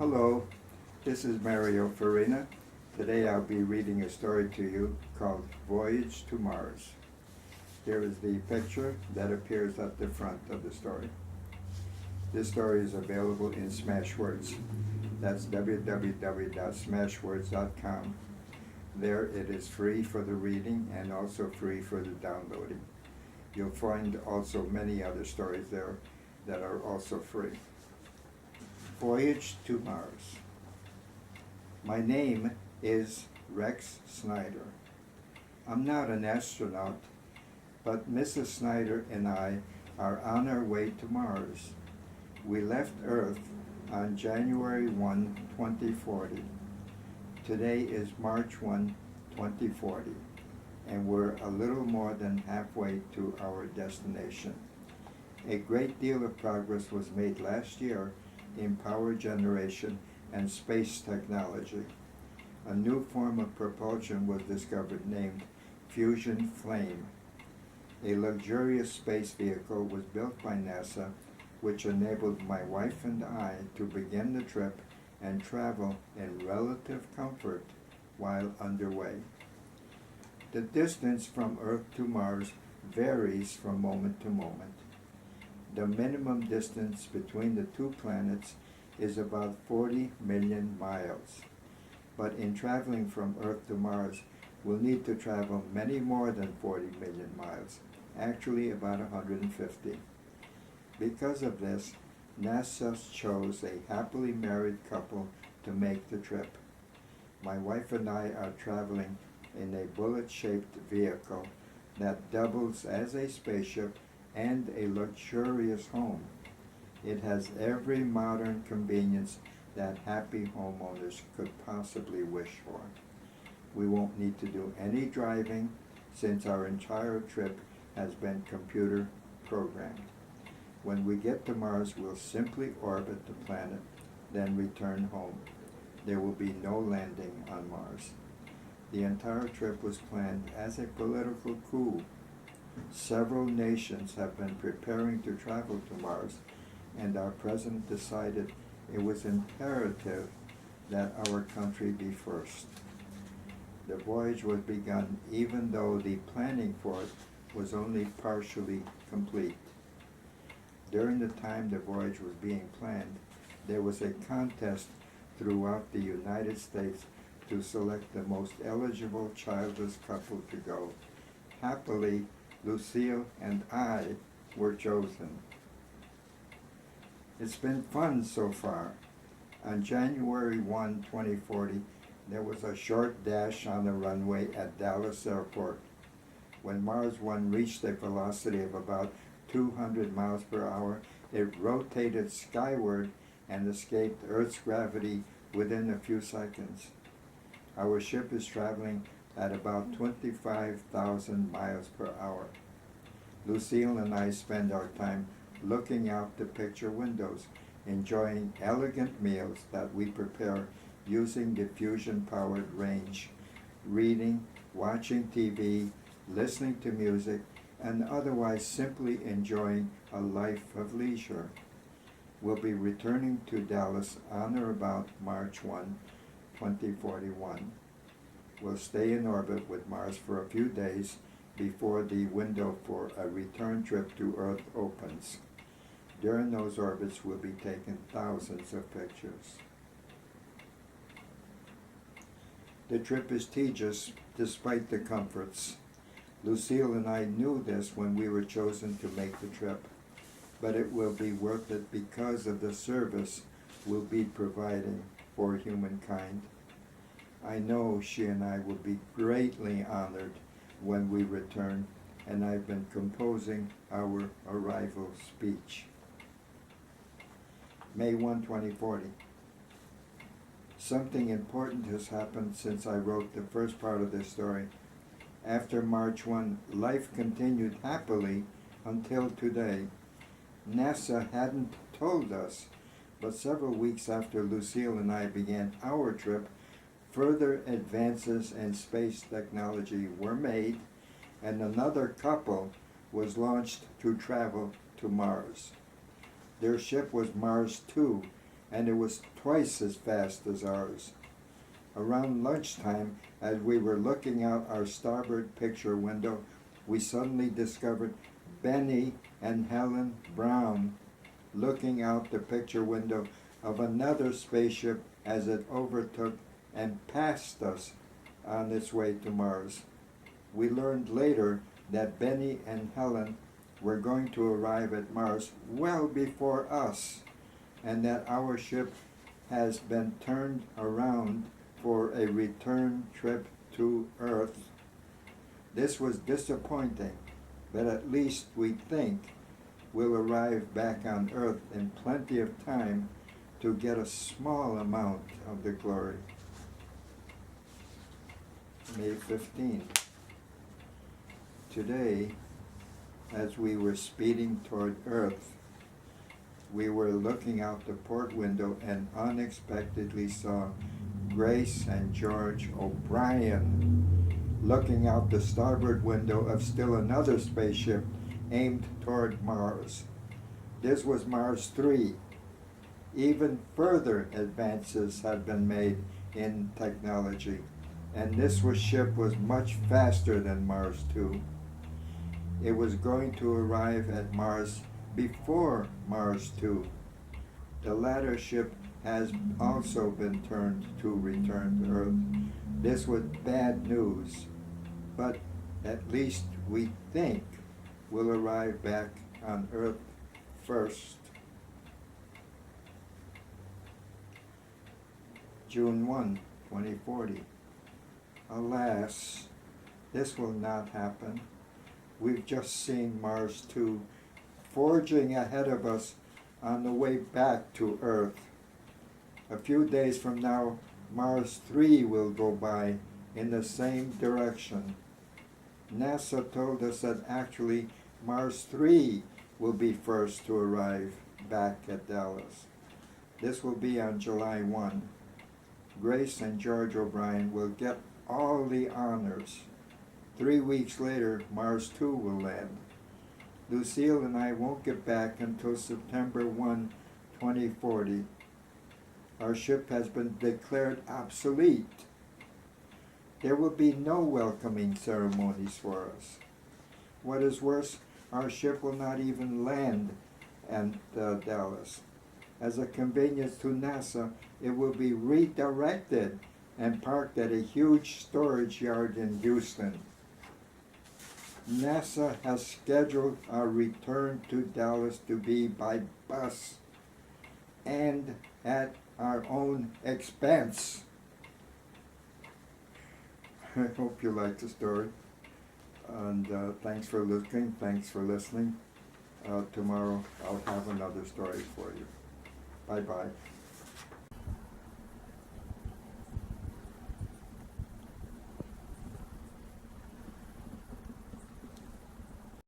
Hello, this is Mario Farina. Today I'll be reading a story to you called Voyage to Mars. Here is the picture that appears at the front of the story. This story is available in Smashwords. That's www.smashwords.com. There it is free for the reading and also free for the downloading. You'll find also many other stories there that are also free. Voyage to Mars. My name is Rex Snyder. I'm not an astronaut, but Mrs. Snyder and I are on our way to Mars. We left Earth on January 1, 2040. Today is March 1, 2040, and we're a little more than halfway to our destination. A great deal of progress was made last year in power generation and space technology. A new form of propulsion was discovered named Fusion Flame. A luxurious space vehicle was built by NASA, which enabled my wife and I to begin the trip and travel in relative comfort while underway. The distance from Earth to Mars varies from moment to moment. The minimum distance between the two planets is about 40 million miles. But in traveling from Earth to Mars, we'll need to travel many more than 40 million miles, actually about 150. Because of this, NASA chose a happily married couple to make the trip. My wife and I are traveling in a bullet-shaped vehicle that doubles as a spaceship and a luxurious home. It has every modern convenience that happy homeowners could possibly wish for. We won't need to do any driving since our entire trip has been computer programmed. When we get to Mars, we'll simply orbit the planet, then return home. There will be no landing on Mars. The entire trip was planned as a political coup. Several nations have been preparing to travel to Mars, and our president decided it was imperative that our country be first. The voyage was begun even though the planning for it was only partially complete. During the time the voyage was being planned, there was a contest throughout the United States to select the most eligible childless couple to go. Happily, Lucille and I were chosen. It's been fun so far. On January 1, 2040, there was a short dash on the runway at Dallas Airport. When Mars 1 reached a velocity of about 200 miles per hour, it rotated skyward and escaped Earth's gravity within a few seconds. Our ship is traveling at about 25,000 miles per hour. Lucille and I spend our time looking out the picture windows, enjoying elegant meals that we prepare using the fusion-powered range, reading, watching TV, listening to music, and otherwise simply enjoying a life of leisure. We'll be returning to Dallas on or about March 1, 2041. We'll stay in orbit with Mars for a few days before the window for a return trip to Earth opens. During those orbits, we'll be taking thousands of pictures. The trip is tedious despite the comforts. Lucille and I knew this when we were chosen to make the trip, but it will be worth it because of the service we'll be providing for humankind. I know she and I will be greatly honored when we return, and I've been composing our arrival speech. May 1, 2040. Something important has happened since I wrote the first part of this story. After March 1, life continued happily until today. NASA hadn't told us, but several weeks after Lucille and I began our trip, further advances in space technology were made, and another couple was launched to travel to Mars. Their ship was Mars 2, and it was twice as fast as ours. Around lunchtime, as we were looking out our starboard picture window, we suddenly discovered Benny and Helen Brown looking out the picture window of another spaceship as it overtook and passed us on its way to Mars. We learned later that Benny and Helen were going to arrive at Mars well before us, and that our ship has been turned around for a return trip to Earth. This was disappointing, but at least we think we'll arrive back on Earth in plenty of time to get a small amount of the glory. May 15th. Today, as we were speeding toward Earth, we were looking out the port window and unexpectedly saw Grace and George O'Brien looking out the starboard window of still another spaceship aimed toward Mars. This was Mars 3. Even further advances have been made in technology, and this ship was much faster than Mars 2. It was going to arrive at Mars before Mars 2. The latter ship has also been turned to return to Earth. This was bad news, but at least we think we'll arrive back on Earth first. June 1, 2040. Alas, this will not happen. We've just seen Mars 2 forging ahead of us on the way back to Earth. A few days from now, Mars 3 will go by in the same direction. NASA told us that actually Mars 3 will be first to arrive back at Dallas. This will be on July 1. Grace and George O'Brien will get all the honors. 3 weeks later, Mars 2 will land. Lucille and I won't get back until September 1, 2040. Our ship has been declared obsolete. There will be no welcoming ceremonies for us. What is worse, our ship will not even land at Dallas. As a convenience to NASA, it will be redirected and parked at a huge storage yard in Houston. NASA has scheduled our return to Dallas to be by bus and at our own expense. I hope you liked the story, and thanks for looking, thanks for listening. Tomorrow I'll have another story for you. Bye-bye.